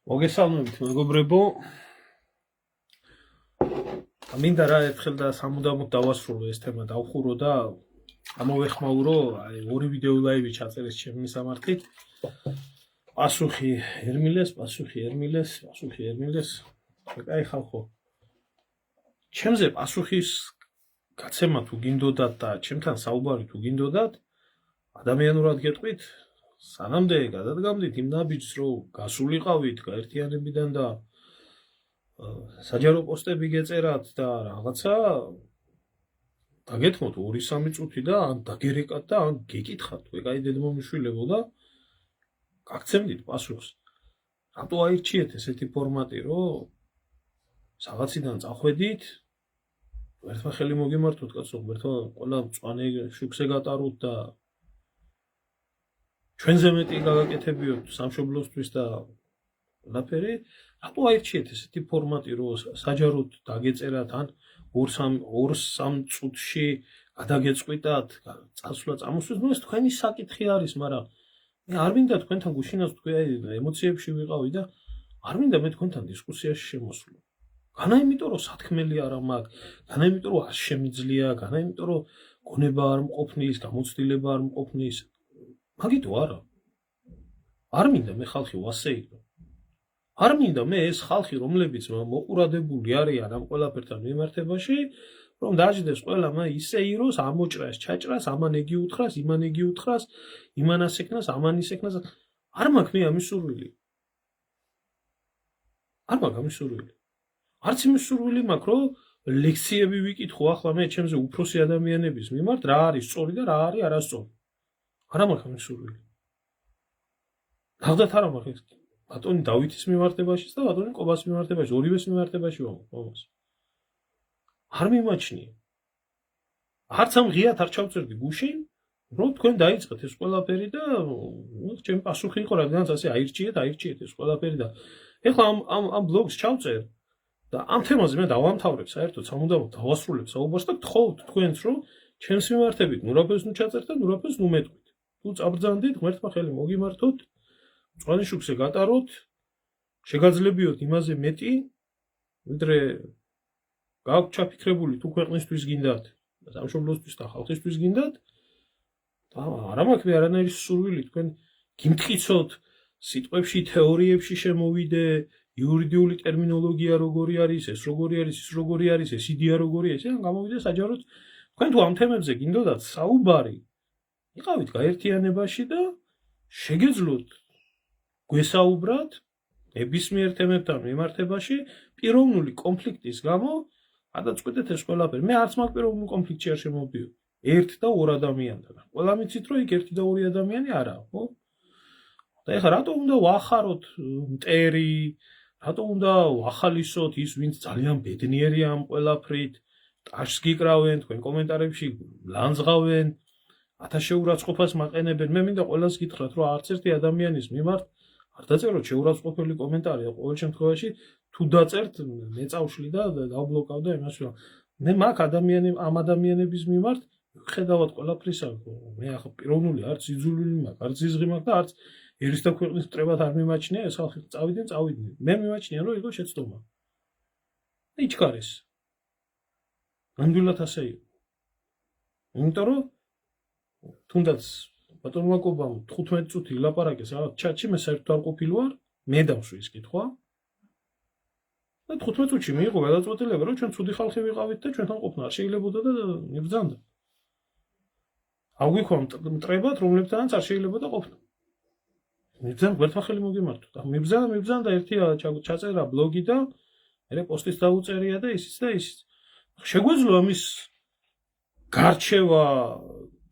მოგესალმებით მეგობრებო. მინდა რა ერთხელ და სამუდამოდ დავასრულო ეს თემა დავხურო და ამოვეხმაურო ორი ვიდეო ლაივი ჩაწერეს ჩემი მისამართით. პასუხი ერმილეს. აი ხალხო. ჩემზე პასუხის გაცემა თუ გინდოდათ და ჩემთან საუბარი თუ გინდოდათ, ადამიანურად გეტყვით, სანამდე გადადგამდით იმ ნაბიჯს, რომ გასულიყავით გაერთიანებიდან და საჯარო პოსტები გეწერათ და რაღაცა დაგეთმოთ 2-3 წუთი და ან დაგერეკათ და ან გეკითხათ, ვეკაი დედმომიშვილებო და გაგცემდით პასუხს. რატო აირჩიეთ ესეთი ფორმატი, რომ რაღაციდან წახვედით, ერთმა ხელი მოგიმართოთ, კაცო, ერთმა ყველა მწვანე შუქზე გატაროთ და ჩვენზე მეტი გაგაკეთებიოთ სამშობლოსთვის და ყველაფერი, რატო აირჩიეთ ესეთი ფორმატი, რომ საჯაროდ დაგეწერათ ან 2-3 წუთში გადაგეწყვიტათ, წასვლა წამოსვლას, ეს თქვენი საკითხი არის, მაგრამ მე არ მინდა თქვენთან გუშინას თქვი ემოციებში ვიყავი და არ მინდა მე თქვენთან დისკუსიაში შემოსვლო. განა იმიტომ რომ სათქმელი არ მაქვს, განა იმიტომ რომ არ შემიძლია, განა იმიტომ რომ გონება არ მყოფნის, გამოცდილება არ მყოფნის. მაგითო არა. არ მინდა მე ხალხი ვასეირო. არ მინდა მე ეს ხალხი, რომლებიც მოყურადებული არიან ამ ყველაფერთან მიმართებაში, რომ დაждდეს ყველა ისე იროს, ამოჭრას, ჩაჭრას, ამან ეგი უთხრას, იმან ეგი უთხრას, იმანას ეკნას, ამან ის ეკნას. არ მაქვს მე ამის სურვილი. არ მაქვს ამის სურვილი. არც იმის სურვილი მაქვს, რომ ლექციები ვიკითხო ახლა მე ჩემზე უფროსი ადამიანების მიმართ, რა არის სწორი და რა არის არასწორი. არა მაქვს ამის სურვილი. ნახდათ არა მაქვს ბატონი დავითის მიმართებაშიც და ბატონი კობას მიმართებაში, ორივეს მიმართებაში ვამბობ. არ მიმაჩნია. არც ამ ღიად არ ჩავწერდი გუშინ, რომ თქვენ დაიწყეთ ეს ყველაფერი და ჩემი პასუხი იყო, რადგანაც ასე აირჩიეთ ეს ყველაფერი და ეხლა ამ ბლოგს ჩავწერ და ამ თემაზე მე დავამთავრებ საერთოდ სამუდამოდ დავასრულებ საუბარს და გთხოვთ თქვენს, რომ ჩემს მიმართებით ნურაფერს ნუ ჩაწერთ და ნურაფერს ნუ მეტყვით. თუ წაბრძანდით, ღმერთმა ხელი მოგიმართოთ, მწვანე შუქზე გატაროთ, შეგაძლებიოთ იმაზე მეტი, ვიდრე გაქვთ ჩაფიქრებული თუ ქვეყნისთვის გინდათ, სამშობლოსთვის და ხალხისთვის გინდათ. და არა მაქვს მე არანაირი სურვილი თქვენ გიმტკიცოთ სიტყვებში, თეორიებში შემოვიდე, იურიდიული ტერმინოლოგია როგორი არის, ეს როგორი არის, ის როგორი არის, ეს იდეა როგორი არის, ან გამოვიდე საჯაროდ თქვენ თუ ამ თემებზე გინდოდათ საუბარი, იყავით გაერთიანებაში და შეგეძლოთ გვესაუბრათ ნებისმიერ თემებთან მიმართებაში პიროვნული კონფლიქტის გამო გადაწყვეტეთ ეს ყველაფერი. მე არც მაგ პიროვნულ კონფლიქტში არ შემოვდიოდი. ერთ და ორ ადამიანთან. ყველა მიცით რომ იქ ერთი და ორი ადამიანი არაა, ხო? და ეხლა რატო უნდა ვახაროთ მტერი, რატო უნდა ვახალისოთ ის, ვინც ძალიან ბედნიერია ამ ყველაფრით, ტაშს გიკრავენ, თქვენ კომენტარებში ლანძღავენ, ათასშეურაცხყოფას მაყენებენ. მე მინდა ყველას გითხრათ, რომ არც ერთი ადამიანის მიმართ არ დაწეროთ შეურაცხყოფელი კომენტარი, ყოველ შემთხვევაში თუ დაწერთ, მეწავშლი და დავბლოკავ და იმას ვარ. მე მაგ ამ ადამიანების მიმართ ხედავთ ყველაფრისა, მე ახლა პიროვნული არც იძულული მაქვს, არც იზღი მაქვს და არც ერის და ქვეყნის მტრებად არ მიმაჩნია, ეს ხალხი წავიდნენ. მე მიმაჩნია, რომ იყო შეცდომა. და იჩქარეს. ნამდვილად ასე იყო. იმიტომ რომ თუნდაც ბატონმა კობამ 15 წუთი ილაპარაკეს რაღაც ჩატში, მე საერთოდ არ ყოფილი ვარ, მე დავსვი ეს კითხვა. და 15 წუთში მიიღო გადაწყვეტილება, რომ ჩვენ ცუდი ხალხი ვიყავით და ჩვენთან ყოფნა არ შეიძლებოდა და მიბრძანდა. აგვიქვამთ მტრებად, რომლებთანაც არ შეიძლებოდა ყოფნა. მიბრძანა, ერთმა ხელი მოგიმართოთ. მიბრძანა და ერთი ჩაწერა ბლოგი და მე პოსტიც დაუწერია და ისიც და ისიც. შეგვეძლო ამის გარჩევა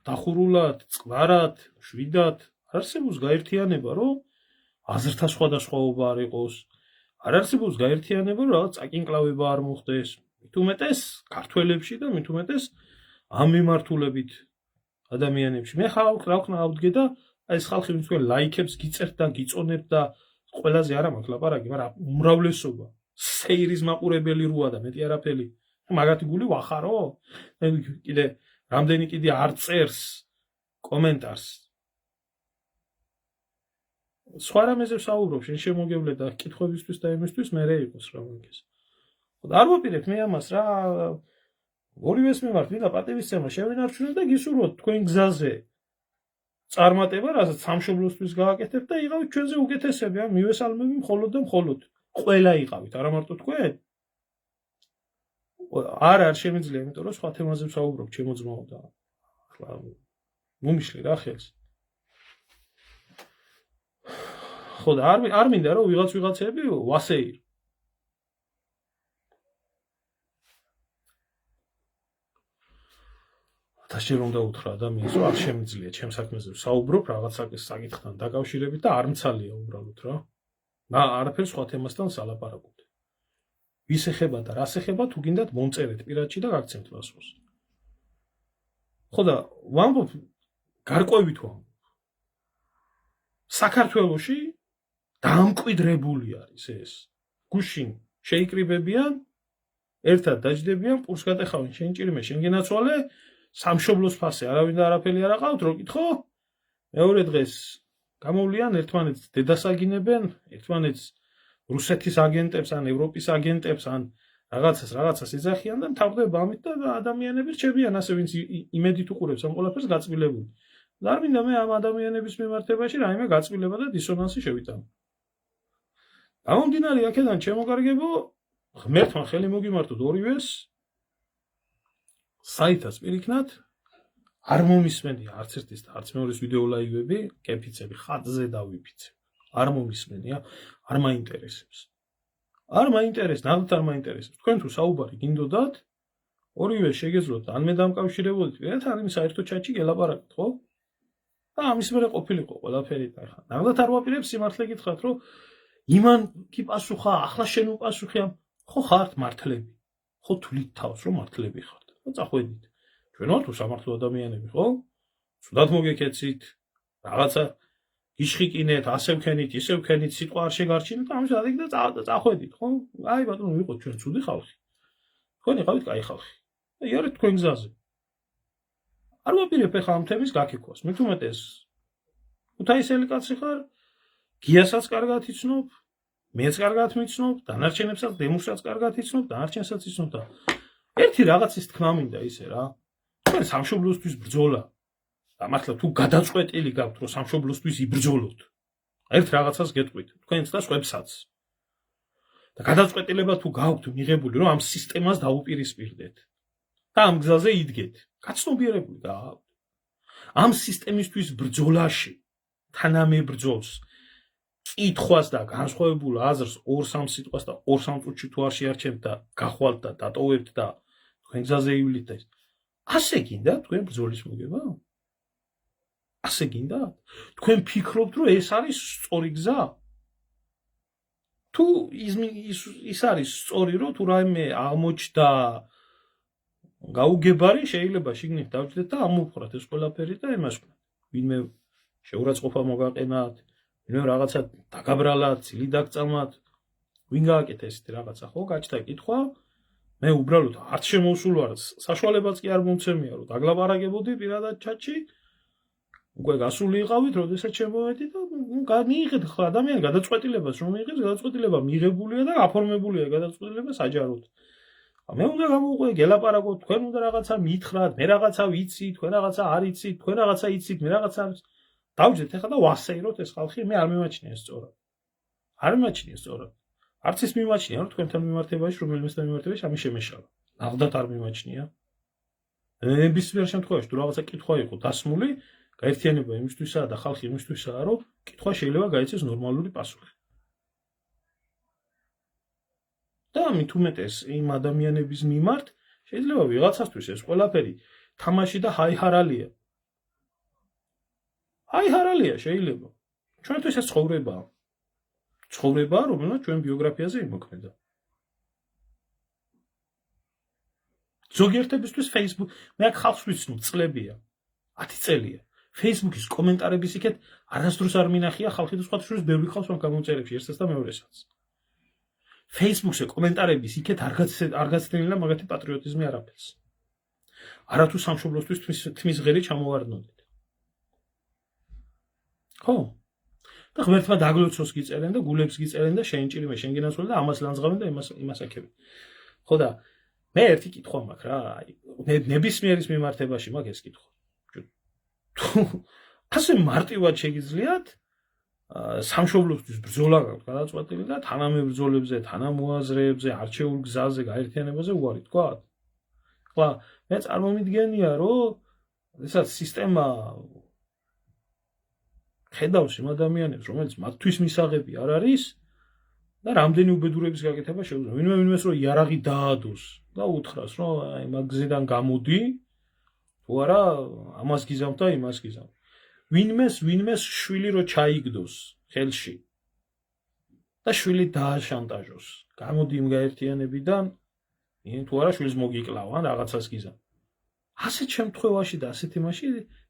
დახურულად, წყნარად, შვიდად, არ არსებობს გაერთიანება, რომ აზრთა სხვადასხვაობა არ იყოს. არ არსებობს გაერთიანება, რომ რაღაც წაკინკლავება არ მოხდეს. მით უმეტეს ქართველებში და მით უმეტეს ამ მიმართულებით ადამიანებში. მე ხალხ რა ვქნა ავდგე და ეს ხალხი ვინც ლაიქებს გიწერთ და გიწონებთ და ყველაზე არ მაქვს ლაპარაკი, მაგრამ უმრავლესობა სეირის მაყურებელი როა და მეტი არაფერი. მაგათი გული ვახარო? კიდე რამდენი კიდე არ წერს კომენტარს. სხვა რამეზე ვსაუბრობ, შენ შემოგევლე და კითხვებისთვის და იმისთვის მერე იყოს რა მაგის. ხოდა არ ვაპირებ მე ამას რა ორივეს მიმართ ვინა პატივისცემა შევინარჩუნოთ და გისურვოთ თქვენ გზაზე წარმატება, რასაც სამშობლოსთვის გააკეთებთ და იღავით ჩვენზე უკეთესები, ან მივესალმები მხოლოდ და მხოლოდ. ყველა იყავით, არა მარტო თქვენ. არ შემიძლია, იმიტომ რომ სხვა თემაზე ვსაუბრობ, ჩემო ძმაო და ახლა მომიშლი რა ხელს. ხო და არ მინდა რომ ვიღაცები ვასეირო. თაშე რომ დაუთხრა ადამიანს, რომ არ შემიძლია ჩემ საქმეზე ვსაუბრობ რაღაც საკითხთან დაკავშირებით და არ მცალია უბრალოდ რა. არაფერ სხვა თემასთან სალაპარაკობთ. ვის ეხება და რას ეხება, თუ გინდათ მომწერეთ პირადში და გაგცემთ პასუხს. ხო და ვამბობ გარკვევით ვამბობ. საქართველოში დამკვიდრებული არის ეს. გუშინ შეიკრიბებიან, ერთად დაჯდებიან, პურს გატეხავენ, შენ ჭირიმე, შენ გენაცვალე, სამშობლოს ფასე არავინ და არაფერი არ აყავთ, რო კითხო? მეორე დღეს გამოვლიან ერთმანეთს დედასაგინებენ, ერთმანეთს რუსეთის აგენტებს ან ევროპის აგენტებს ან რაღაცას ეძახიან და მთავრდება ამით და ადამიანები რჩებიან ასე ვინც იმედით უყურებს ამ ყველაფერს გაწმილებული. და არ მინდა მე ამ ადამიანების მიმართებაში რაიმე გაწმილება და დისონანსი შევიტანო. გამომდინარე აქედან ჩემოგარგებო, ღმერთმა ხელი მოგიმართოთ ორივეს საითაც პირიქნად არ მომისმენია არც ერთის და არც მეორის ვიდეო ლაივები, კეფიცები ხატზე დავიფიცე. არ მომისმენია, არ მაინტერესებს. არ მაინტერესებს, ნამდვილად არ მაინტერესებს. თქვენ თუ საუბარი გინდოდათ, ორივე შეგეძლოთ ან მე დამკავშირებოდით, ერთად იმ საერთო ჩატში გელაპარაკეთ, ხო? და ამის მერე ყოფილიყო ყველაფერი და ხა. ნამდვილად არ ვაპირებ სიმართლე გითხრათ, რომ იმან კი პასუხა, ახლა შენ უპასუხია, ხო ხართ მართლები. ხო თვლით თავს რომ მართლები ხართ. და წახვედით. ჩვენ ვართ უსამართლო ადამიანები, ხო? ცუდად მოგეკეცით, რაღაცა გიშხიკინეთ, ასე ვქენით, ისე ვქენით, სიტყვა არ შეგარჩინეთ, ამის ადიგ და წახვედით, ხო? აი ბატონო, ვიყოთ ჩვენ ცუდი ხალხი. თქვენ იყავით კაი ხალხი. და იარეთ თქვენ გზაზე. არ ვაპირებ ახლა ამ თემის გაქიქვას. მე თუმეტეს ქუთაისელი კაცი ხარ, გიასაც კარგად იცნობ, მეც კარგად მიცნობ, დანარჩენებსაც დემუსაც კარგად იცნობ, დანარჩენსაც იცნობ და ერთი რაღაცის თქმა მინდა ისე რა. თქვენ სამშობლოსთვის ბრძოლა და მართლა თუ გადაწყვეტილი გაქვთ რომ სამშობლოსთვის იბრძოლოთ. ერთ რაღაცას გეტყვით, თქვენც და სხვებსაც. და გადაწყვეტილება თუ გაქვთ მიღებული რომ ამ სისტემას დაუპირისპირდეთ და ამ გზაზე იდგეთ. გაცნობიერებული გაქვთ. ამ სისტემისთვის ბრძოლაში თანამებრძოლს კითხვას და განსხვავებულ აზრს 2-3 სიტყვას და 2-3 წუთში თუ არ შეარჩევთ და გახვალთ და დატოვებთ და თქვენ გზაზე ივლით და ასე გინდა თქვენ ბრძოლის მოგება? ასე გინდა? თქვენ ფიქრობთ რომ ეს არის სწორი გზა? თუ ის არის სწორი რომ თუ რაიმე აღმოჩნდა გაუგებარი შეიძლება შიგნით დავჭდეთ და ამოვხრათ ეს ყველაფერი და ემასვენოთ. ვინმე შეურაცხყოფა მოგაყენათ, ვინმე რაღაცა დაგაბრალათ, ცილი დაგწამათ, ვინ გააკეთა ესეთი რაღაცა, ხო? გაჩნდა კითხვა, მე უბრალოდ არც შემოსულ ვარ, საშუალებაც კი არ მომცემია რომ დაგლაპარაკებოდი პირადად ჩატში. უკვე გასული იყავით, როდესაც შემოვედი და მიიღეთ ხო ადამიანი გადაწყვეტილებას რომ მიიღებს, გადაწყვეტილება მიღებულია და აფორმებულია გადაწყვეტილება საჯაროდ. მე უნდა გამოვყვე გელაპარაკოთ, თქვენ უნდა რაღაცა მითხრათ, მე რაღაცა ვიცი, თქვენ რაღაცა არ იცით, თქვენ რაღაცა იცით, მე რაღაცა დავჯდეთ ახლა და ვასეიროთ ეს ხალხი, მე არ მიმაჩნია სწორად. არ მიმაჩნია სწორად. არც ის მიმაჩნია რომ თქვენთან მიმართებაში, რომელმესთან მიმართებაში ამის შემეშალა. ნახდათ არ მიმაჩნია. ნებისმიერ შემთხვევაში თუ რაღაცა კითხვა იყო დასმული, გაერთიანება იმისთვისაა და ხალხი იმისთვისაა, რომ კითხვა შეიძლება გაიცეს ნორმალური პასუხი. და მით უმეტეს იმ ადამიანების მიმართ შეიძლება ვიღაცასთვის ეს ყველაფერი თამაში და ჰაიჰარალია. ჰაიჰარალია შეიძლება. ჩვენთვის ეს ცხოვრებაა. ცხოვრებაა, რომელსაც ჩვენ ბიოგრაფიაზე იმოქმედა. ზოგიერთებისთვის Facebook, მე აქ ხალხს ვიცნობ, წლებია, 10 წელია. Facebook-ის კომენტარების იქეთ არასდროს არ მინახია ხალხი და სხვათა შორის ბევრი ხალხს ამ გამომწერებში ერთსაც და მეორესაც. Facebook-ზე კომენტარების იქეთ არ გაცდენილა მაგათი პატრიოტიზმი არაფერს. არათუ სამშობლოსთვის თმის ღერი ჩამოვარდნოდით. ხო? და ღმერთმა დაგლოცოს გიწერენ და გულებს გიწერენ და შენ ჭირიმე შენ გენაცვალე და ამას ლანძღავენ და იმას აკებენ. ხო და მე ერთი კითხვა მაქვს რა, ნებისმიერის მიმართებაში მაქვს ეს კითხვა. ასე მარტივად შეგიძლიათ სამშობლოსთვის ბრძოლა გაქვთ გადაწყვეტილი და თანამებრძოლებზე, თანამოაზრეებზე, არჩეულ გზაზე, გაერთიანებაზე უარი თქვა. ხლა მე წარმომიდგენია, რომ ესაც სისტემა ხედავს იმ ადამიანებს, რომელიც მათთვის მისაღები არ არის და რამდენი უბედურების გაკეთება შეუძლია. ვინმეს რომ იარაღი დაადოს და უთხრას, რომ აი მაგ გზიდან გამოდი, თუ არა ამას გიზამთ და იმას გიზამთ. ვინმეს შვილი რო ჩაიგდოს ხელში და შვილი დააშანტაჟოს. გამოდი იმ გაერთიანებიდან, თუ არა შვილს მოგიკლავ ან რაღაცას გიზამ. ასეთ შემთხვევაში და ასეთ იმაში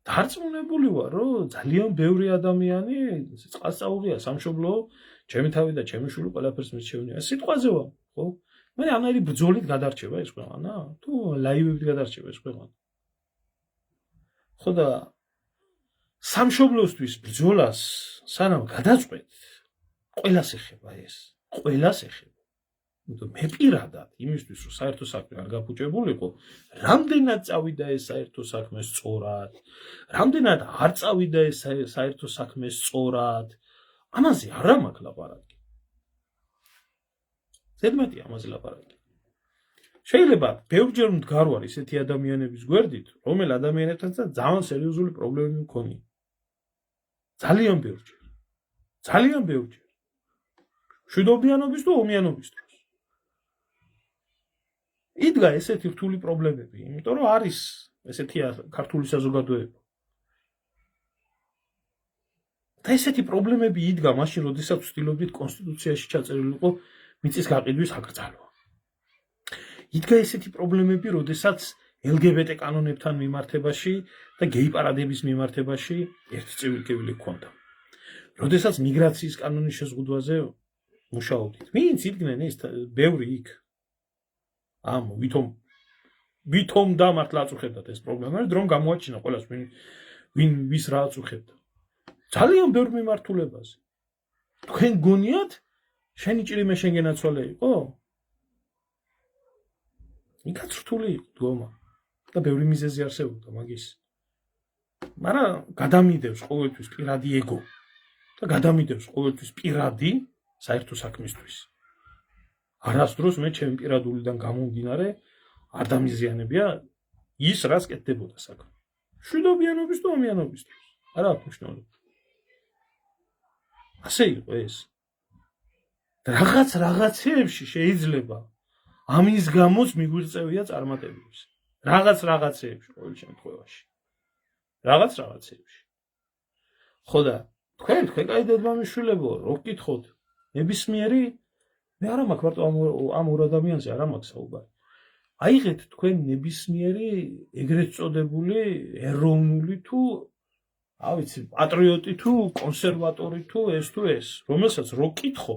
დარწმუნებული ვარ, რომ ძალიან ბევრი ადამიანი წყალსწაულია სამშობლო, ჩემი თავი და ჩემი შვილი ყველაფერს მირჩევნია. სიტყვაზე ვარ, ხო? მე ამერი ბრძოლით გადარჩება ეს ქვეყანა, თუ ლაივებით გადარჩება ეს ქვეყანა. ხო და სამშობლოსთვის ბრძოლას სანამ გადაწყვეტ, ყველას ეხება ეს, ყველას ეხება. მე პირადად იმისთვის რომ საერთო საქმე არ გაფუჭებულიყო, რამდენად წავიდა ეს საერთო საქმე სწორად, რამდენად არ წავიდა ეს საერთო საქმე სწორად, ამაზე არა მაქვს ლაპარაკი. ზედმეტი ამაზე ლაპარაკი. შეიძლება ბევრჯერ მდგარ ვარ ისეთი ადამიანების გვერდით, რომელ ადამიანებთანაც ძალიან სერიოზული პრობლემები მქონია. ძალიან ბევრჯერ. ძალიან ბევრჯერ. მშვიდობიანობის თუ ომიანობის დროს. იდგა ესეთი რთული პრობლემები, იმიტომ რომ არის ესეთია ქართული საზოგადოება. და ესეთი პრობლემები იდგა მაშინ, როდესაც ვცდილობდით კონსტიტუციაში ჩაწერილიყო მიწის გაყიდვის აკრძალვა. იდგა ესეთი პრობლემები, როდესაც LGBT კანონებთან მიმართებაში და გეი პარადების მიმართებაში ერთი წევრი გქონდა. როდესაც მიგრაციის კანონის შეზღუდვაზე მუშაობდით. ვინც იდგნენ ეს ბევრი იქ. ამ ვითომ და მართლა აწუხებდათ ეს პრობლემა, რომ გამოაჩინა ყველას ვინ ვის რა აწუხებდა. ძალიან ბევრ მიმართულებაზე. თქვენ გონიათ შენი ჭირიმე შენ გენაცვალე იყო? იქაც რთული იყო დგომა და ბევრი მიზეზი არსებობდა მაგის. მაგრამ გადამიდევს ყოველთვის პირადი ეგო და გადამიდევს ყოველთვის პირადი საერთო საქმისთვის. არასდროს მე ჩემი პირადულიდან გამომდინარე არ დამიზიანებია ის რაც კეთდებოდა საქმე. მშვიდობიანობის თუ ომიანობის დროს. არა აქვს მნიშვნელობა. ასე იყო ეს. რაღაცეებში შეიძლება ამის გამოც მიგვიწევია წარმატებებს. რაღაცეებში ყოველ შემთხვევაში. რაღაცეებში. ხო და თქვენ კაიდედმამიშვილებო, რო გკითხოთ, ნებისმიერი მე არა მაქვს მარტო ამ ორ ადამიანზე არა მაქვს საუბარი. აიღეთ თქვენ ნებისმიერი ეგრეთ წოდებული ეროვნული თუ ავიცი პატრიოტი თუ კონსერვატორი თუ ეს, რომელსაც რო კითხო.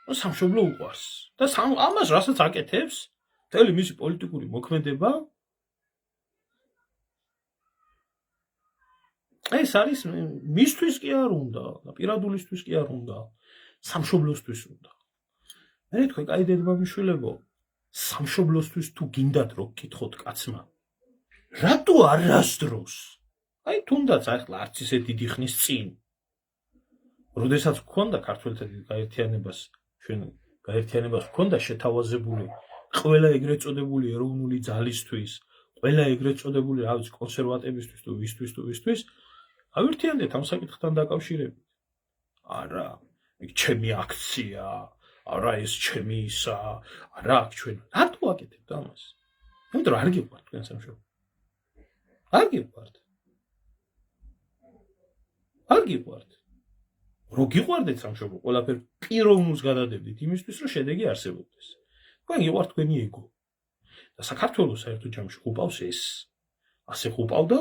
სამშობლო უყვარს და ამას რასაც აკეთებს, მთელი მისი პოლიტიკური მოქმედება ეს არის მისთვის კი არ უნდა და პირადულისთვის კი არ უნდა, სამშობლოსთვის უნდა. მე თქვენ კაიდედმამიშვილებო, სამშობლოსთვის თუ გინდათ რო გკითხოთ კაცმა, რატო არასდროს? აი თუნდაც ახლა არც ისე დიდი ხნის წინ, როდესაც გქონდა ქართველთა გაერთიანებას, ჩვენ გაერთიანებას გქონდა შეთავაზებული ყველა ეგრეთ წოდებული ეროვნული ძალისთვის, ყველა ეგრეთ წოდებული კონსერვატებისთვის თუ ვისთვის, ავერთიანდეთ ამ საკითხთან დაკავშირებით. არა, იქ ჩემი აქცია, არა ეს ჩემი ისა, არა აქ ჩვენ. რატო აკეთებთ ამას? იმიტომ რომ არ გიყვართ თქვენ სამშობლო. არ გიყვართ. რო გიყვარდეთ სამშობლო, ყველაფერ პიროვნულს გადადებდით იმისთვის, რომ შედეგი არსებობდეს. თქვენ გიყვართ თქვენი ეგო. და საქართველოს საერთო ჯამში ხუპავს ეს. ასე ხუპავდა,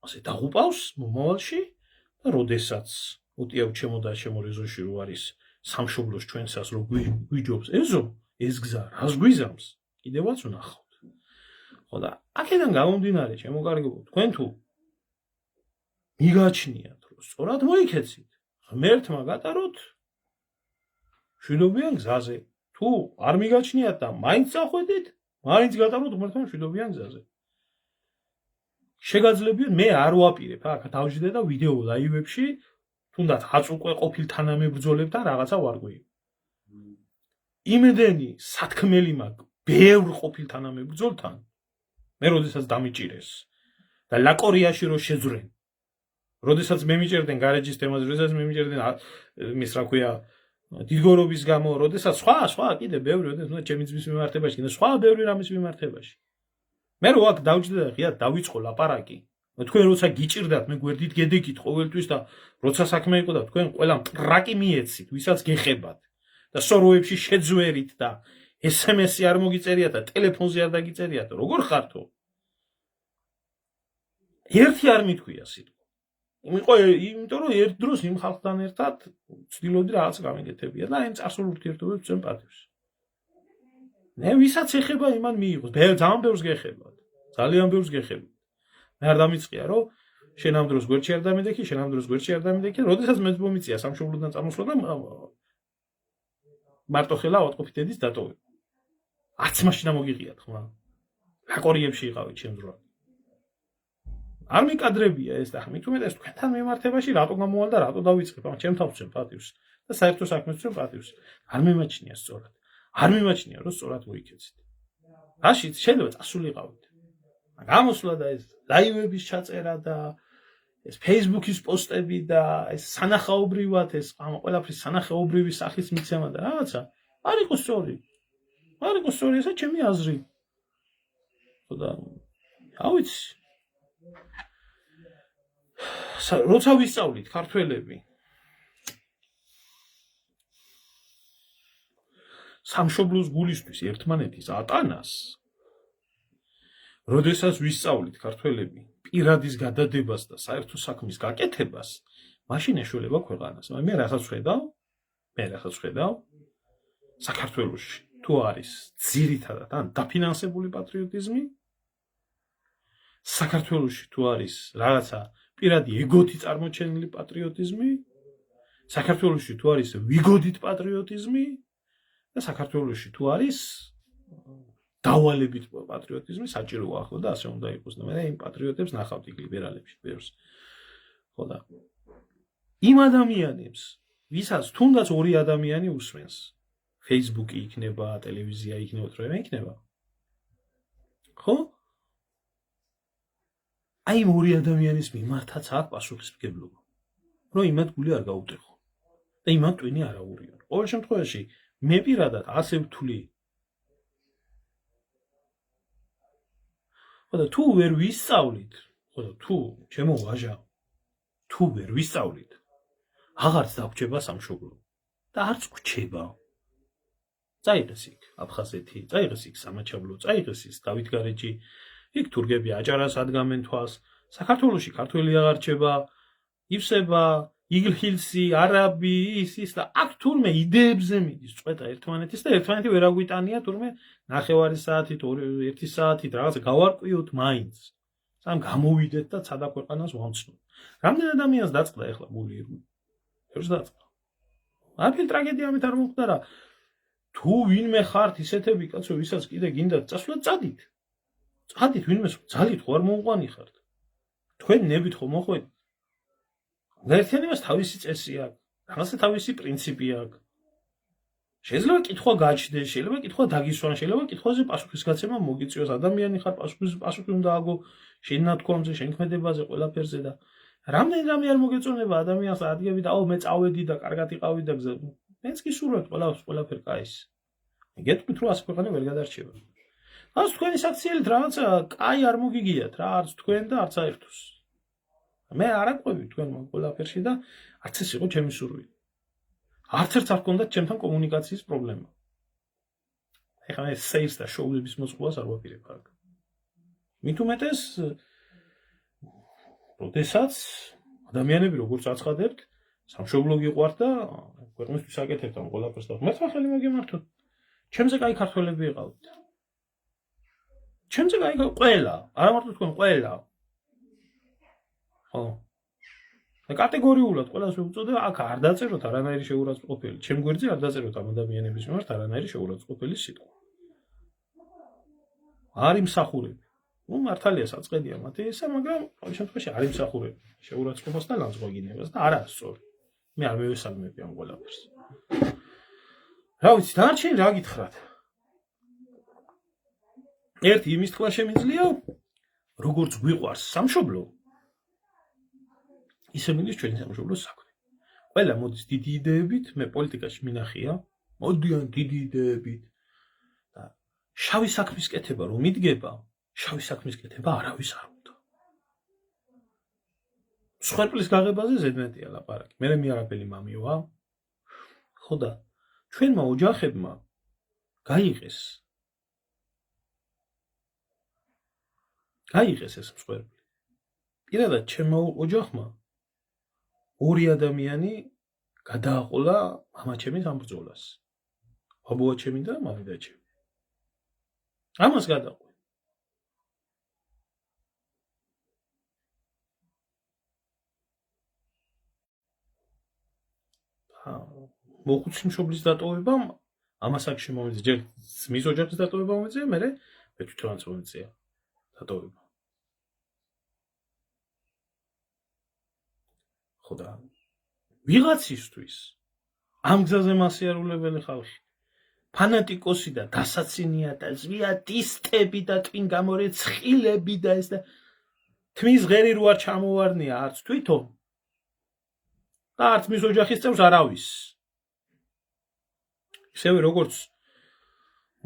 ასე დაღუპავს მომავალში და როდესაც უტიავ ჩემო და ჩემო რეზოში რო არის სამშობლოს ჩვენსას რო გვიჯობს ეზო, ეს გზა რას გვიზამს? კიდევაც ვნახავთ. ხო და აქედან გამომდინარე, ჩემო კარგებო, თქვენ თუ მიგაჩნიათ, რომ სწორად მოიქეცით, ღმერთმა გატაროთ მშვიდობიან გზაზე. თუ არ მიგაჩნიათ და მაინც წახვედით, მაინც გატაროთ ღმერთმა მშვიდობიან გზაზე. შეგაძლებიათ, მე არ ვაპირებ, აქ დავждდე და ვიდეო ლაივებში, თუნდაც აწუყვე ყოფილ თანამებრძოლებთან რაღაცა ვარგვი. იმდენი სათქმელი მაქვს ბევრ ყოფილ თანამებრძოლთან, მე როდესაც დამიჭირეს და ლაკორიაში რო შეძვრენ. როდესაც მე მიჭერდნენ გარეჯის თემაზე, როდესაც მე მიჭერდნენ მის რა ქვია დიდგორობის გამო, როდესაც სხვა კიდე ბევრი, როდესაც ჩემი ძმის მიმართებაში, კიდე სხვა ბევრი რამის მიმართებაში. მე რო აქ დავждდე და ღიად დავიწყო ლაპარაკი. თქვენ როცა გიჭირდათ, მე გვერდით გედეკით ყოველთვის და როცა საქმე იყო და თქვენ ყველა მტრაკი მიეცით, ვისაც გეხებათ და სოროებში შეძვერით და SMS-ი არ მოგიწერიათ და ტელეფონზე არ დაგიწერიათ, როგორ ხართო? ერთი არ მithქვია სიტყვა. იმიტომ რომ ერთ დროს იმ ხალხთან ერთად ვცდილობდი რაღაც გამეკეთებია და აი წარსულ ურთიერთობებს წვენ პატივს. მე ვისაც ეხება იმან მიიღოს, ძალიან ბევრს გეხებათ. ძალიან ბევრს გეხებათ. მე არ დამიწყია რომ შენ ამ დროს გვერდში არ დამიდექი, შენ ამ დროს გვერდში არ დამიდექი, როდესაც მე მომიწია სამშობლოდან წამოსვლა და მარტო ხელა ავატყოფით ედის დატოვება. არც მაშინ მოგიღიათ ხმა. ლაკორიებში იყავით ჩემ დროს. არ მიკადრებია ეს და მით უმეტეს თქვენთან მიმართებაში რატო გამოვალ და რატო დავიწყებ ამ ჩემ თავს ვცემ პატივს და საერთო საქმეს ვცემ პატივს. არ მიმაჩნია სწორად. არ მიმაჩნია რომ სწორად მოიქეცით. რაშიც შეიძლება წასულიყავით. გამოსვლა და ეს ლაივების ჩაწერა და ეს Facebook-ის პოსტები და ეს სანახაობრივად ეს ყველაფრის სანახაობრივი სახის მიცემა და რაღაცა არ იყო სწორი. არ იყო სწორი, ესა ჩემი აზრი. და ავიცი როცა ვისწავლით ქართველები სამშობლოს გულისთვის ერთმანეთის ატანას, როდესაც ვისწავლით ქართველები პირადის გადადებას და საერთო საქმის გაკეთებას, მაშინ ეშველება ქვეყანას. მე რასაც ვხედავ, საქართველოში თუ არის ძირითადად ან დაფინანსებული პატრიოტიზმი, საქართველოში თუ არის რაღაცა პირადი ეგოთი წარმოჩენილი პატრიოტიზმი, საქართველოში თუ არის ვიგოდით პატრიოტიზმი და საქართველოში თუ არის დავალებით პატრიოტიზმი, საჭიროა ახლა და ასე უნდა იყოს და მე იმ პატრიოტებს ნახავთ იქ ლიბერალებში ბევრს. ხო და იმ ადამიანებს, ვისაც თუნდაც ორი ადამიანი უსმენს, Facebook-ი იქნება, ტელევიზია იქნება, თუ რა იქნება. ხო? აი იმ ორი ადამიანის მიმართაც აქვს პასუხისმგებლობა. რომ იმათ გული არ გაუტეხო და იმათ ტვინი არ აურიონ. ყოველ შემთხვევაში მე პირადად ასე ვთვლი. ხო და თუ ვერ ვისწავლით, ხო და თუ ჩემო ვაჟა, თუ ვერ ვისწავლით, აღარც დაგვრჩება სამშობლო და არც გვჩება. წაიღეს იქ აფხაზეთი, წაიღეს იქ სამაჩაბლო, წაიღეს ის დავითგარეჯი, იქ თურქები აჭარას ადგამენ თვალს, საქართველოში ქართველი აღარ რჩება, ივსება, იგლჰილსი, არაბი, ის და აქ თურმე იდეებზე მიდის წვეტა ერთმანეთის და ერთმანეთი ვერ აგვიტანია თურმე ნახევარი საათით, 1 საათით რაღაცა გავარკვიოთ მაინც. სამ გამოვიდეთ და ცადა ქვეყანას ვამცნოთ. რამდენ ადამიანს დაწყდა ეხლა გული? ერთს დაწყდა. აფილ ტრაგედიამით არ მოხდა რა. თუ ვინმე ხართ ისეთები კაცო, ვისაც კიდე გინდათ წასვლა, წადით. წადით, ვინმეს ძალით ხო არ მომყვანი ხართ. თქვენ ნებით ხო მოხვედით? ერთიანებას თავისი წესი აქვს, რაღაცა თავისი პრინციპი აქვს. შეიძლება კითხვა გაჩნდეს, შეიძლება კითხვა დაგისვან, შეიძლება კითხვაზე პასუხისგაცემა მოგიწიოს. ადამიანი ხარ, პასუხი უნდა აგო შენ ნათქვამზე, შენ ქმედებაზე, ყველაფერზე და რამდენი რამე არ მოგეწონება ადამიანს ადგები და მე წავედი და კარგად იყავი და გზა. მეც კი სურვებთ ყველაფერ კაის. გეტყვით რომ ასე ქვეყანა ვერ გადარჩება. არც თქვენი საქციელით რაღაცა კაი არ მოგიგიათ რა, არც თქვენ და არც აერთოს. მე არ აყვევი თქვენ ყველაფერში და არც ეს იყო ჩემი სურვილი. არც ერთს არ ჰქონდათ ჩემთან კომუნიკაციის პრობლემა. ეხლა ეს სეილს და შოუების მოწყობას არ ვაპირებ აქ. მით უმეტეს როდესაც ადამიანები როგორც აცხადებთ, სამშობლო გიყვართ და ქვეყნისთვის აკეთებთ ამ ყველაფერს და ღმერთმა ხელი მოგემართოთ. ჩემზე კაი ქართველები იყავით. ჩემზე გაიგო ყველა, არა მარტო თქვენ ყველა. ხო. და კატეგორიულად ყველას ვუწოდე, აქ არ დაწეროთ არანაირი შეურაცხყოფელი. ჩემ გვერდზე არ დაწეროთ ამ ადამიანების მიმართ არანაირი შეურაცხყოფელი სიტყვა. არ იმსახურები. ნუ მართალია საწყედია მათი ესა, მაგრამ ყოველ შემთხვევაში არ იმსახურები შეურაცხყოფას და ლანძღვაგინებას და არა სწორი. მე არ მევესალმები ამ ყველაფერს. რა ვიცი, დანარჩენი რა გითხრათ? ერთი იმის თქვა შემიძლია, როგორც გვიყვარს სამშობლო, ისე მინდის ჩვენი სამშობლოს საქმე. ყველა მოდის დიდი იდეებით, მე პოლიტიკაში მინახია, მოდიან დიდი იდეებით და შავი საქმის კეთება რომ იდგება, შავი საქმის კეთება არავის არ უნდა. სხერპლის გაღებაზე ზედმეტია ლაპარაკი. მე არაფერი მამივა. ხო და ჩვენმა ოჯახებმა გაიღეს ეს მსხვერპლი. პირადად ჩემმა ოჯახმა ორი ადამიანი გადააყოლა მამაჩემის ამ ბრძოლას. ბაბუაჩემი და მამიდაჩემი. ამას გადაყო. მოხუცი მშობლის დატოვებამ ამას აქ შემომეწია. ჯერ მის ოჯახის დატოვება მომეწია, მე თვითონაც მომეწია დატოვება. ხო და ვიღაცისთვის ამ გზაზე მასიარულებელი ხალხი ფანატიკოსი და დასაცინია და ზვიატისტები და twin გამორეცხილები და ეს და თმის ღერი რო არ ჩამოვარნია არც თვითონ და არც მის ოჯახის წევრს არავის. ისევე როგორც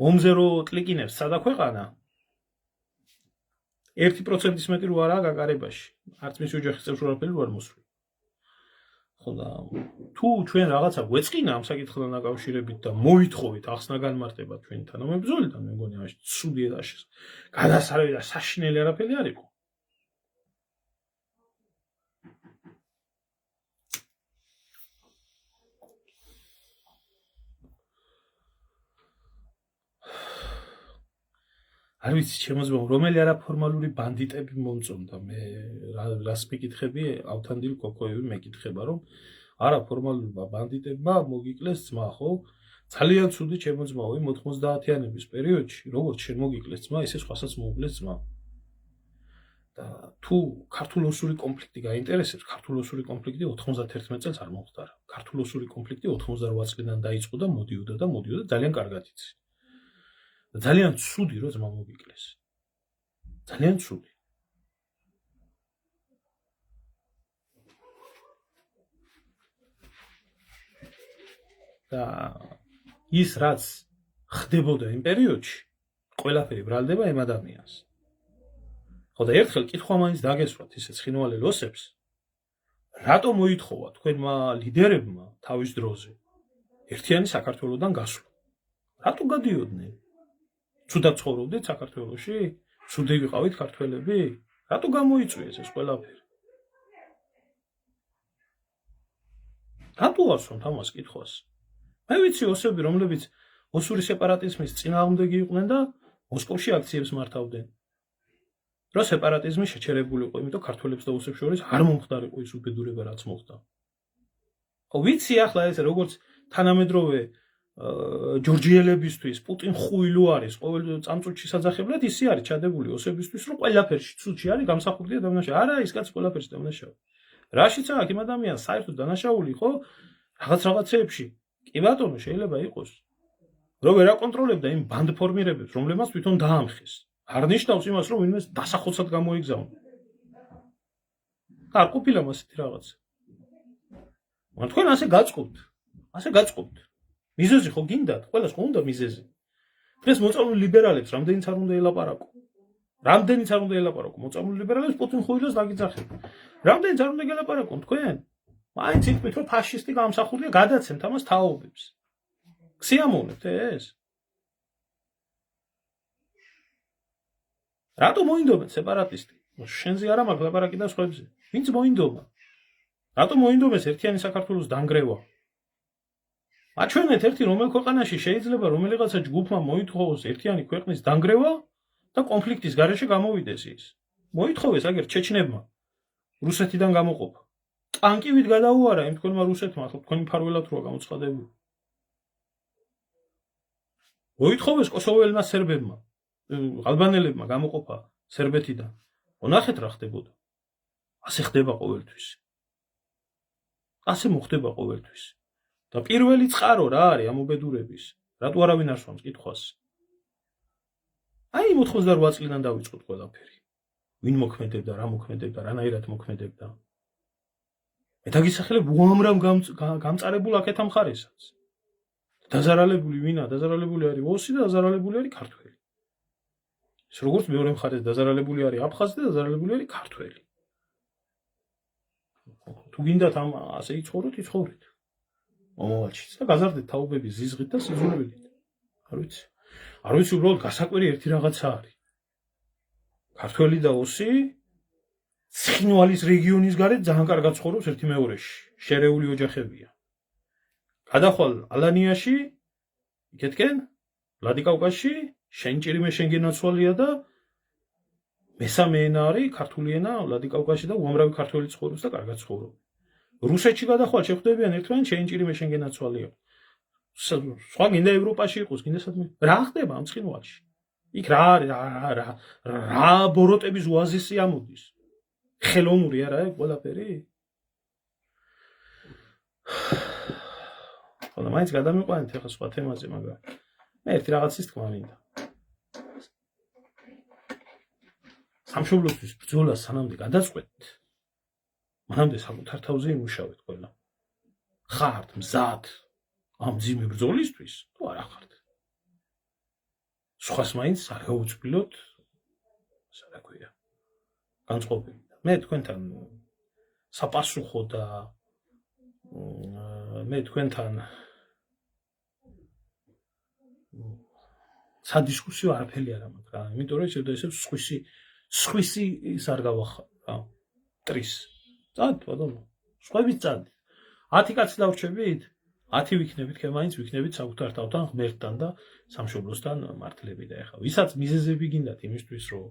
ომზე რო კლიკინებს სადა ქვეყანა 1%-ის მეტი რო არაა გაგარებაში, არც მის ოჯახის წევრს არაფერი რო არ მოსვლა. ხო და თუ ჩვენ რაღაცა გვეწყინა ამ საკითხთან დაკავშირებით და მოითხოვით ახსნა განმარტება ჩვენი თანამებრძოლიდან, მე მგონი ამაში ცუდი და გადასარევი და საშინელი არაფერი არ იყო. არ ვიცი შემოძბო რომელი არაფორმალური ბანდიტები მომწონდა მე რას მეკითხები ავთანდილ კოკოევი მეკითხება რომ არაფორმალურმა ბანდიტებმა მოგიკლეს ძმა ხო ძალიან ცუდი შემოძბავი 90-იანების პერიოდში როგორც შენ მოგიკლეს ძმა ისე სხვასაც მოუკლეს ძმა და თუ ქართულ-ოსური კონფლიქტი გაინტერესებს ქართულ-ოსური კონფლიქტი 91 წელს არ მომხდარა ქართულ-ოსური კონფლიქტი 88 წლიდან დაიწყო და მოდიოდა ძალიან კარგად იცი ძალიან ცუდი რო ძმა მოგიკლეს. ძალიან ცუდი. და ის რაც ხდებოდა იმ პერიოდში, ყველაფერი ბრალდება იმ ადამიანს. ხო და ერთხელ კითხვა მაინც დაგესვათ ისე ცხინვალე ლოსებს, რატომ მოითხოვა თქვენმა ლიდერებმა თავის დროზე ერთიანი საქართველოსთან გასვლა? რატო გადიოდნენ? ცუდად ცხოვრობდით საქართველოში? ცუდი ვიყავით ქართველები? რატო გამოიწვიეს ეს ყველაფერი? რატო ასვამთ ამას კითხვას? მე ვიცი ოსები, რომლებიც ოსური სეპარატიზმის წინააღმდეგი იყვნენ და მოსკოვში აქციებს მართავდნენ. რა სეპარატიზმი შეჩერებული იყო, იმიტომ ქართველებს და ოსებს შორის არ მომხდარიყო ის უბედურება, რაც მოხდა. ხო ვიცი ახლა ეს როგორც თანამედროვე ჯორჯიელებისთვის პუტინ ხუილუ არის ყოველ წამწუთში საძახებლად ისე არის ჩადებული ოსებისთვის რომ ყველაფერში ცუდში არის გამსახურდია დანაშაული არა ის კაცი ყველაფერში დანაშაული რაშიც აქ იმ ადამიანს საერთოდ დანაშაული ხო რაღაცეებში კი ბატონო შეიძლება იყოს რომ ვერ აკონტროლებდა იმ ბანდ ფორმირებებს რომლებმაც თვითონ დაამხეს არ ნიშნავს იმას რომ ვინმე დასახოცად გამოიგზავნა არ ყოფილა მასეთი რაღაცა მაგრამ თქვენ ასე გაწყობთ მიზეზი ხო გინდათ? ყველას ხო უნდა მიზეზი. დღეს მოწამლულ ლიბერალებს რამდენიც არ უნდა ელაპარაკო. მოწამლულ ლიბერალებს პუტინ ხუილოს დაგიძახეთ. რამდენიც არ უნდა გელაპარაკო თქვენ? მაინც იტყვით რომ ფაშისტი გამსახურდია გადაცემთ ამას თაობებს. ქსიამოვნებთ ეს? რატო მოინდომეთ სეპარატისტი? შენზე არა მაგ ლაპარაკი და სხვებზე. ვინც მოინდომა? რატო მოინდომეს ერთიანი საქართველოს დანგრევა? აჩვენეთ ერთი რომელ ქვეყანაში შეიძლება რომელიღაცა ჯგუფმა მოითხოვოს ერთიანი ქვეყნის დანგრევა და კონფლიქტის გარეშე გამოვიდეს ის. მოითხოვეს აგერ ჩეჩნებმა რუსეთიდან გამოყოფა. ტანკივით გადაუარა იმ თქვენმა რუსეთმა, თქვენი მფარველად როა გამოცხადებული. მოითხოვეს კოსოვოელმა სერბებმა, ალბანელებმა გამოყოფა სერბეთიდან. ნახეთ რა ხდებოდა. ასე ხდება ყოველთვის. ასე მოხდება ყოველთვის. და პირველი წყარო რა არის ამ უბედურების? რატო არავინ არ სვამს კითხვას? აი 88 წლიდან დავიწყოთ ყველაფერი. ვინ მოქმედებდა, რა მოქმედებდა, რანაირად მოქმედებდა. მე დაგისახელებ უამრავ გამწარებულ აქეთა მხარესაც. დაზარალებული ვინა? დაზარალებული არის ოსი და დაზარალებული არის ქართველი. ის როგორც მეორე მხარეს დაზარალებული არის აფხაზი და დაზარალებული არის ქართველი. თუ გინდათ ამ ასე იცხოვროთ, იცხოვრეთ. მომავალშიც და გაზარდეთ თაობების ზიზღით და სიზულველით. არ ვიცი. არ ვიცი უბრალოდ გასაკვირი ერთი რაღაცა არის. ქართველი და ოსი ცხინვალის რეგიონის გარეთ ძალიან კარგად ცხოვრობს ერთი მეორეში. შერეული ოჯახებია. გადახვალ ალანიაში, იქეთკენ, ვლადიკავკაზში, შენჭირიმე შენგენაცვალია და მესამე ენა არის ქართული ენა ვლადიკავკაზში და უამრავი ქართველი ცხოვრობს და კარგად ცხოვრობს. რუსეთში გადახვალ შეხვდებიან ერთმანეთს შენჭირიმე შენგენაცვალია. სხვა გინდა ევროპაში იყოს, გინდა სადმე. რა ხდება ამ ცხინვალში? იქ რა არის რა ბოროტების ოაზისი ამოდის? ხელოვნური არა ეგ ყველაფერი? ხოლო მაინც გადამიყვანეთ ახლა სხვა თემაზე, მაგრამ მე ერთი რაღაცის თქმა მინდა. სამშობლოსთვის ბრძოლა სანამდე გადაწყვეტთ, მანამდე საკუთარ თავზე იმუშავეთ ყველა. ხართ მზად ამ ძიმე ბრძოლისთვის თუ არა ხართ? სხვას მაინც არ გაუწყვილოთ, ასე რა ქვია, განწყობები. მე თქვენთან საპასუხო და მე თქვენთან სადისკუსიო არაფერი არ მაქვს რა. იმიტომ რომ შეიძლება სხვისი ის არ გავახარ რა. ტრის. წად ბატონო. სხვები წად. 10 კაცი დავრჩებით? 10 ვიქნებით, ხე მაინც ვიქნებით საკუთარ თავთან ღმერთთან და სამშობლოსთან მართლები და ეხლა ვისაც მიზეზები გინდათ იმისთვის რომ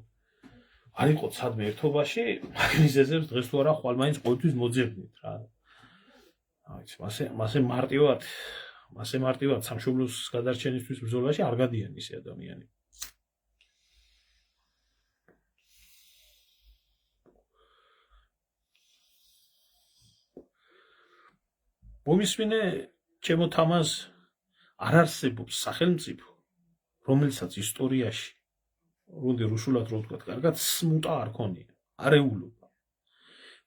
არ იყოთ სადმე ერთობაში, მაგ მიზეზებს დღეს თუ არა ხვალ მაინც ყოველთვის მოძებნით რა. აიცი, მასე მარტივად სამშობლოს გადარჩენისთვის ბრძოლაში არ გადიან ისე ადამიანები. მომისმინე ჩემო თამას არ არსებობს სახელმწიფო, რომელსაც ისტორიაში, როდი რუსულად რო ვთქვათ, კარგად სმუტა არ ქონია, არეულობა.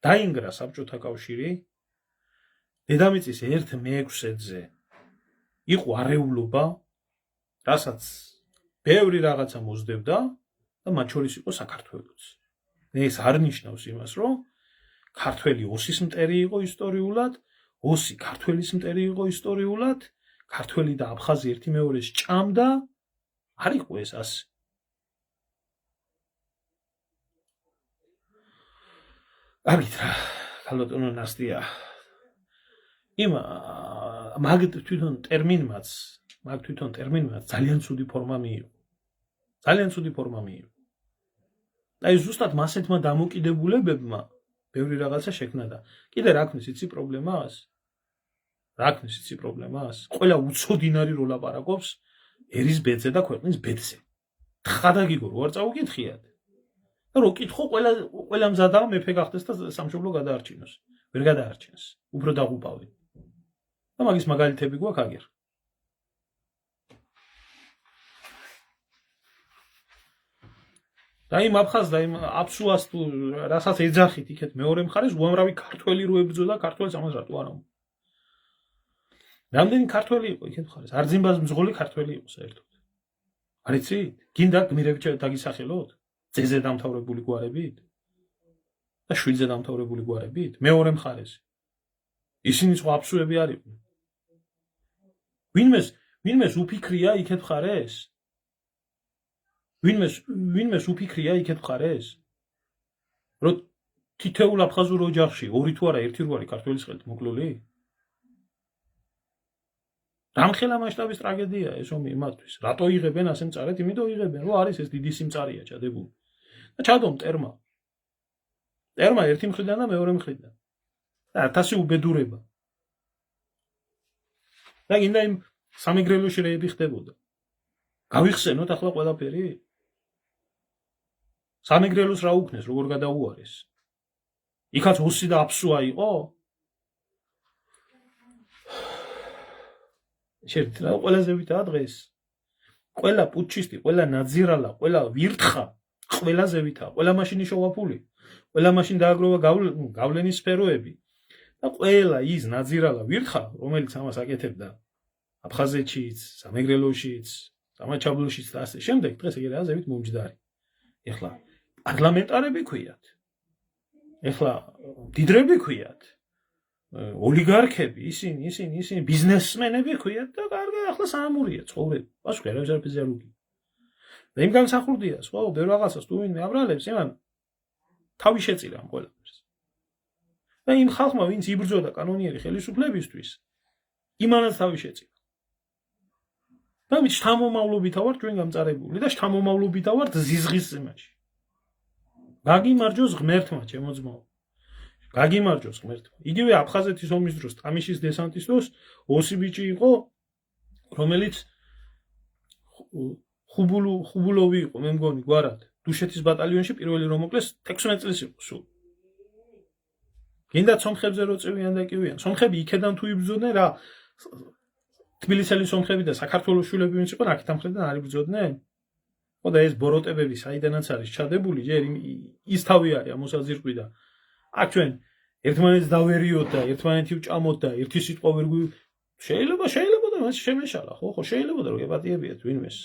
დაინგრა საბჭოთა კავშირი, დედამიწის 1/6-ზე იყო არეულობა, რასაც ბევრი რაღაცა მოსდებდა და მათ შორის იყო საქართველოც. ეს არ ნიშნავს იმას, რომ ქართველი ოსის მტერი იყო ისტორიულად, ოსი ქართველის მტერი იყო ისტორიულად, ქართველი და აფხაზი ერთი მეორეს ჭამდა, არ იყო ეს ასე. აგით რა, ქალბატონო ნასტია. მაგ თვითონ ტერმინმაც ძალიან ცუდი ფორმა მიიღო. ძალიან ცუდი ფორმა მიიღო. აი ზუსტად მასეთმა დამოკიდებულებებმა ბევრი რაღაცა შექმნა და კიდე რა ქნის იცი პრობლემას? რა ქნის იცი პრობლემას? ყველა უცოდინარი რო ლაპარაკობს ერის ბედზე და ქვეყნის ბედზე. თხადაგიგო რო არ წაუკითხიათ. და რო კითხო ყველა მზადაა მეფე გახდეს და სამშობლო გადაარჩინოს. ვერ გადაარჩენს. უფრო დაღუპავენ. და მაგის მაგალითები გვაქვს აგერ. და იმ აფხაზ და იმ აფსუას თუ რასაც ეძახით იქეთ მეორე მხარეს უამრავი ქართველი რო ებრძოდა ქართველს ამას რატო არ ამბობ. რამდენი ქართველი იყო იქეთ მხარეს? არძიმბას მძღოლი ქართველი იყო საერთოდ. არ იცით? გინდა გმირები დაგისახელოთ? ძეზე დამთავრებული გვარებით? და შვილზე დამთავრებული გვარებით? მეორე მხარეს. ისინი სხვა აფსუები არ იყვნენ. ვინმეს უფიქრია იქეთ მხარეს? ვინმეს უფიქრია იქეთ მხარეს? რომ თითოეულ აფხაზურ ოჯახში ორი თუ არა ერთი რო არის ქართველის ხელით მოკლული? რამხელა მასშტაბის ტრაგედია ეს ომი იმათთვის. რატო იღებენ ასე მწარედ? იმიტომ იღებენ, რომ არის ეს დიდი სიმწარეა ჩადებული. და ჩადო მტერმა. მტერმა ერთი მხრიდან და მეორე მხრიდან. და 1000 უბედურება. და გინდა იმ სამეგრელოში რეები ხდებოდა. გავიხსენოთ ახლა ყველაფერი? სამეგრელოს რა უქნეს, როგორ გადაუარეს? იქაც ოსი და აფსუა იყო? შეიძლება ყველაზე ვითაა დღეს. ყველა პუჩისტი, ყველა ნაძირალა, ყველა ვირთხა, ყველაზე ვითაა. ყველა მაშინი შოვაფული, ყველა მაშინ დააგროვა გავლენის სფეროები. და ყველა ის ნაძირალა ვირთხა, რომელიც ამას აკეთებდა აფხაზეთშიც, სამეგრელოშიც, სამაჩაბლოშიც და ასე შემდეგ, დღეს ეგრე აზევით მომჯდარი. ეხლა პარლამენტარები ქვიათ. ეხლა მდიდრები ქვიათ. ოლიგარქები, ისინი ბიზნესმენები ქვიათ და კარგი ახლა საამურია ცხოვრება. ბაშკი არაფერზე არ უგი. და იმ განსახურდია, სხვა ბევრ რაღაცას თუ ვინმე აბრალებს, იმან თავი შეწირა ამ ყველაფერს. და იმ ხალხმა, ვინც იბრძოდა კანონიერი ხელისუფლებისთვის, იმანაც თავი შეწირა. და მით შთამომავლობითა ვართ ჩვენ გამწარებული და შთამომავლობითა ვართ ზიზღის ზემაში. გაგიმარჯოს ღმერთმა, ჩემო ძმაო. გაგიმარჯოს ღმერთმა. იგივე აფხაზეთის ომის დროს ტამიშის დესანტის დროს ოსი ბიჭი იყო, რომელიც ხუბულოვი იყო, მე მგონი, გვარად. დუშეთის ბატალიონში პირველი რომ მოკლეს 16 წლის იყო სულ. გინდა სომხებზე რო წევიან და კივიან. სომხები იქედან თუ იბრძოდნენ რა თბილისელი სომხები და საქართველოს შულები ვინც იყო, აქეთ ამხრიდან არ იბრძოდნენ? ხო და ეს ბოროტებები საიდანაც არის ჩადებული, ჯერ ის თავი არის ამოსაზირკვი და აქ ჩვენ ერთმანეთს დავერიოთ და ერთმანეთი ვჭამოთ და ერთი სიტყვა ვერ შეიძლება და მას შემეშალა, ხო, შეიძლება და რო გეპატიებიათ ვინმეს.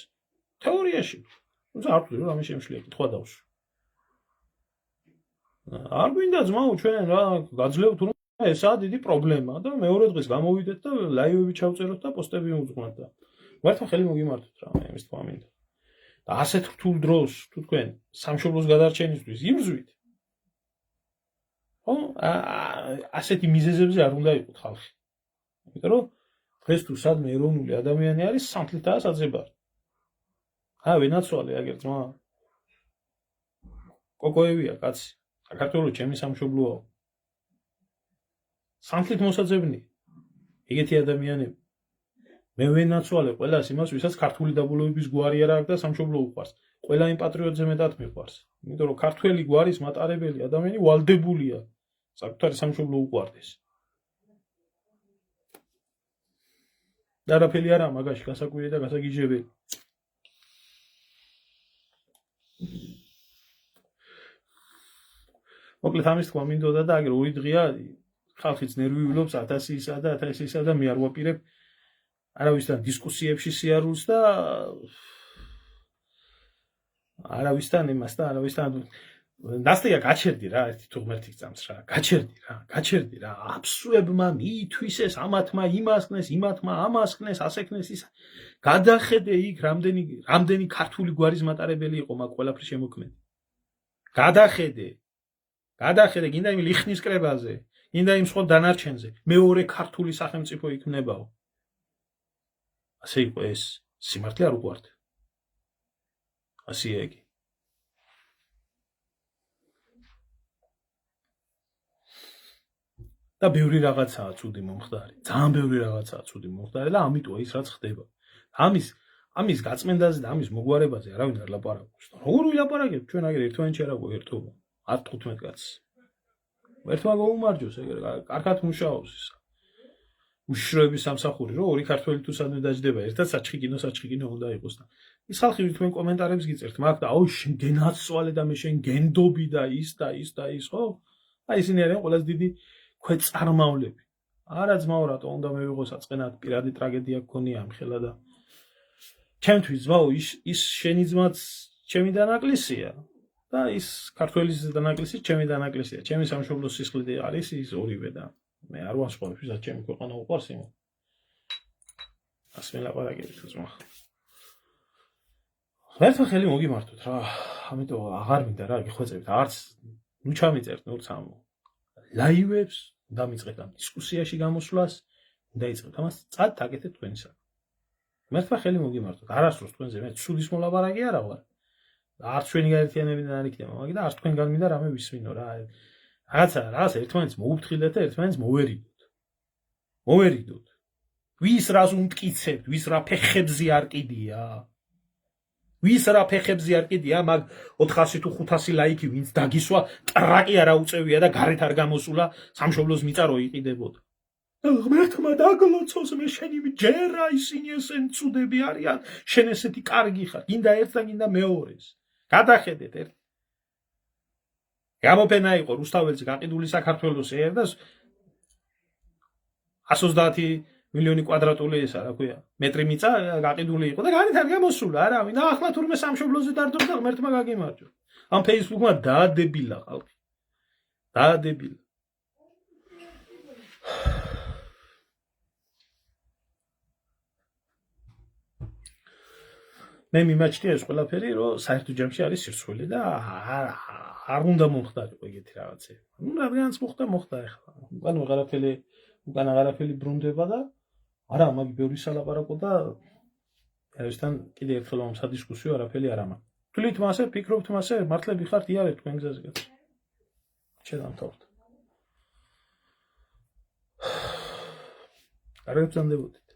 თეორიაში. თუმცა არ ვთვლი რომ ამის შემშლია კითხვა დავშვი. არ გვინდა ძმაო ჩვენ რა გაძლევთ რომ ესაა დიდი პრობლემა და მეორე დღეს გამოვიდეთ და ლაივები ჩავწეროთ და პოსტები მოვუძღვნათ და მართლა ხელი მოგიმართოთ რა მე ამის თქმა მინდა. და ასეთ რთულ დროს თუ თქვენ სამშობლოს გადარჩენისთვის იბრძვით. ხო, ასეთი მიზეზებზე არ უნდა იყოთ ხალხი. იმიტომ რომ დღეს თუ სადმე ეროვნული ადამიანი არის, სამთლითაა საძებარი. ვენაცვალე აგერ ძმა. კოკოევია კაცი. საქართველოს ჩემი სამშობლოა. სამთლით მოსაძებნი. ეგეთი ადამიანები. მე ვენაცვალე ყველას იმას, ვისაც ქართული დაბოლოების გვარი არ აქვს და სამშობლო უყვარს. ყველა იმ პატრიოტზე მეტად მიყვარს. იმიტომ რომ ქართველი გვარის მატარებელი ადამიანი ვალდებულია საკუთარი სამშობლო უყვარდეს. და არაფერი არა მაგაში გასაკვირი და გასაგიჟებელი. მოკლედ ამის თქმა მინდოდა და აგერ ორი დღეა ხალხიც ნერვიულობს 1000-ისა და 1000-ისა და მე არ ვაპირებ არავისთან დისკუსიებში სიარულს და არავისთან იმას და არავისთან დასტია გაჩერდი რა ერთი თუ ღმერთი გწამს რა გაჩერდი რა აფსუებმა მიითვისეს ამათმა იმასკნეს იმათმა ამასკნეს ასეკნეს ის გადახედე იქ რამდენი ქართული გვარის მატარებელი იყო მაგ ყველაფრის შემოქმედი გადახედე გინდა იმ ლიხნის კრებაზე გინდა იმ სხვა დანარჩენზე მეორე ქართული სახელმწიფო იქნებაო ასე იყო ეს სიმართლე არ უყვართ ასეა იგი და ბევრი რაღაცაა ცუდი მომხდარი ძალიან ბევრი რაღაცაა ცუდი მომხდარი და ამიტოა ის რაც ხდება ამის გაწმენდაზე და ამის მოგვარებაზე არავინ არ ლაპარაკობს როგორ ვილაპარაკებ ჩვენ აგერ ერთმანეთში არა გვერდობა 10-15 კაცს ერთმა გაუმარჯოს ეგრე კარგად მუშაობს ისა უშიშროების სამსახური რომ ორი ქართველი თუ სადმე დაждდება ერთად საჩხი კინო უნდა იყოს და ის ხალხი თქვენ კომენტარებს გიწერთ მაგ და აუ შენ გენაცვალე და მე შენ გენდობი და ის ხო აი ისინი არიან ყველაზე დიდი ქვეწარმავლები არა ძმაო რატო უნდა მე ვიღო საწყენად პირადი ტრაგედია გქონია ამ ხელა და ჩემთვის ძმაო ის შენი ძმაც ჩემი დანაკლისია და ის ქართველის დანაკლისი ჩემი დანაკლისია ჩემი სამშობლოს სისხლი არის ის ორივე და მე არ ვასწავლებ ვისაც ჩემი ქვეყანა უყვარს იმო ასე ლაპარაკებით ძმა ხერხა ხელი მოგიმართოთ რა ამიტომ აღარ მინდა რა გიხვეწებით არც ნუ ჩამიწერთ ნუ სამო ლაივებს დამიწყეთ ამ დისკუსიაში გამოსვლას და იწყებთ ამას წად აკეთეთ თქვენი საქმე მერტმა ხელი მოგიმართოთ. არასდროს თქვენზე მე ცუდის მოლაპარაკე არა ვარ. არც ჩვენი გაერთიანებიდან არ იქნება, მაგრამ და არც თქვენ განმინდა რამე ვისმინო რა. რაღაცა ერთმანეთს მოუფრთხილდეთ და ერთმანეთს მოვერიდოთ. მოვერიდოთ. ვის რას უმტკიცებთ, ვის რა ფეხებზე არ კიდია. ვის რა ფეხებზე არ კიდია, მაგ 400 თუ 500 ლაიქი ვინც დაგისვა, ტრაკი არ აუწევია და გარეთ არ გამოსულა, სამშობლოს მიწა რო იყიდებოდა. ღმერთმა დაგლოცოს მე შენი ჯერა ისინი ესენ ცუდები არიან, შენ ესეთი კარგი ხარ, გინდა ერთ და გინდა მეორეს. გადახედეთ ერთ. გამოფენა იყო რუსთაველზე გაყიდული საქართველოს ერდა 130 მილიონი კვადრატული ესა რა ქვია მეტრი მიწა გაყიდული იყო და გარეთ არ გამოსულა არავინ და ახლა თურმე სამშობლოზე დარდო და ღმერთმა გაგიმარჯო ამ ფეისბუქმა დაადებილა ხალხი დაადებილა მე მიმაჩნია ეს ყველაფერი რომ საერთო ჯამში არის სირცხვილი და არ უნდა მომხდარიყო ეგეთი რაღაცები ნუ რადგანაც მოხდა ახლა უკან აღარაფერი ბრუნდება და არა მაგ ბევრი სალაპარაკო და ერთთან კიდე ერთხელ ამ სადისკუსიო არაფერი არ ამან თვლით მასე ფიქრობთ მასე მართლები ხართ იარეთ თქვენ გზაზე კაცო შედამთავრდა კარგად ბრძანდებოდით